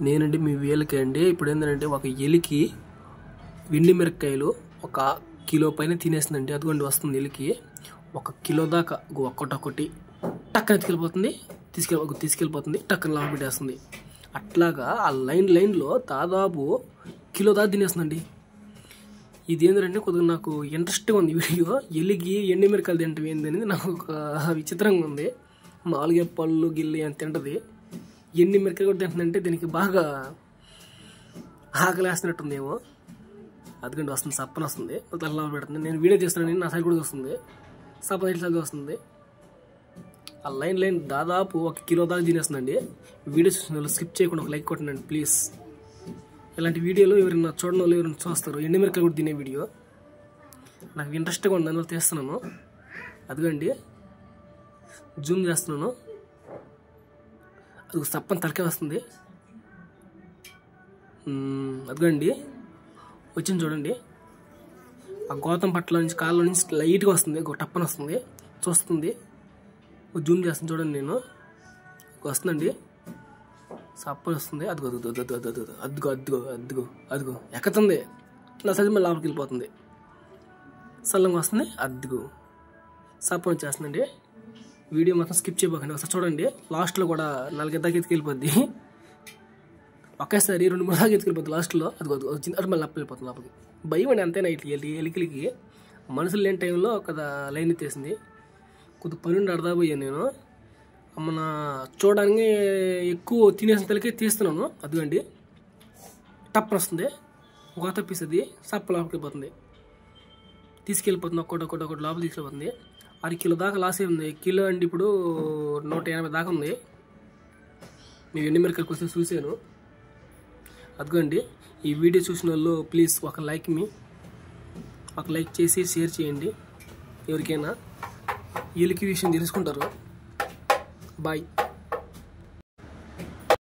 నేనండి మీ వేలకి అండి. ఇప్పుడు ఏంటంటే ఒక ఎలికి వెండి మిరపకాయలు 1 కిలో పైన తినేస్తుందండి. అదిగోండి వస్తుంది ఎలికి 1 కిలో దాకా ఒక్కొక్కటి టక్కన తీసుకెళ్ళిపోతుంది టక్కన లాభ పెట్టేస్తుంది. అట్లాగా ఆ లైన్లో దాదాపు కిలో దాకా తినేస్తుందండి. ఇది ఏంటంటే కొద్దిగా నాకు ఇంట్రెస్ట్గా ఉంది వీడియో. ఎలికి ఎండి మిరకాయలు తింటం ఏందనేది నాకు ఒక విచిత్రంగా ఉంది. మామూలుగా పళ్ళు గిల్లి అని తింటది, ఎండి మిరకాయలు కూడా తింటుందంటే దీనికి బాగా ఆకలేస్తున్నట్టుందేమో. అదిగండి వస్తుంది, సప్పన వస్తుంది, తల్లా పెడుతుంది. నేను వీడియో చేస్తున్నాను, నా సైడ్ కూడా వస్తుంది, సప్పన ఇట్లా వస్తుంది. ఆ లైన్ దాదాపు 1 కిలో దాకా తినేస్తుందండి. వీడియో చూసిన వాళ్ళు స్కిప్ చేయకుండా ఒక లైక్ కొట్టండి ప్లీజ్. ఇలాంటి వీడియోలు ఎవరైనా చూడని వాళ్ళు ఎవరైనా చూస్తారు, ఎండుమిరకాయలు కూడా తినే వీడియో. నాకు ఇంట్రెస్ట్గా ఉంది, అందువల్ల తీస్తున్నాను. అదిగండి జూమ్ చేస్తున్నాను, అది సప్పని తలకే వస్తుంది. అదిగండి వచ్చింది చూడండి. ఆ గోతం పట్ల నుంచి కాళ్ళ నుంచి లైట్గా వస్తుంది, టప్పని వస్తుంది, చూస్తుంది. జూమ్ చేస్తాను చూడండి, నేను వస్తుందండి, సప్పని వస్తుంది. అదిగో ఎక్కతుంది, నా సైజు మళ్ళీ లోపలికి వెళ్ళిపోతుంది. సల్లంగా వస్తుంది, అదిగో సప్పని వచ్చేస్తుందండి. వీడియో మొత్తం స్కిప్ చేయబోకండి, ఒకసారి చూడండి. లాస్ట్లో కూడా 4 దాకా ఎత్తుకెళ్ళిపోద్ది, ఒకేసారి 2-3 దాకా ఎత్తుకెళ్ళిపోద్ది లాస్ట్లో. అదిగో వచ్చింది, అది మళ్ళీ వెళ్ళిపోతుంది లోపలికి. భయం అండి అంతేనా. ఎలికిలికి మనుషులు లేని టైంలో ఒక లైన్ ఎత్తేసింది. కొద్దిగా పని అడదాపోయాను నేను. మన చూడడానికి ఎక్కువ తినేసిన తలకే తీస్తున్నాను. అదిగండి టప్పన వస్తుంది, గోత పీస్తుంది, సప్ప లోపలికి వెళ్ళిపోతుంది, తీసుకెళ్ళిపోతుంది. ఒక్కొక్కటి లోపల తీసుకెళ్ళిపోతుంది. 6 కిలో దాకా లాస్ అయింది. కిలో అండి ఇప్పుడు 180 దాకా ఉంది. నేను ఎండి మిరకాయలు కోసం చూశాను. అదిగోండి ఈ వీడియో చూసిన వాళ్ళు ప్లీజ్ ఒక లైక్ చేసి షేర్ చేయండి. ఎవరికైనా ఎలికి విషయం తెలుసుకుంటారు. బాయ్.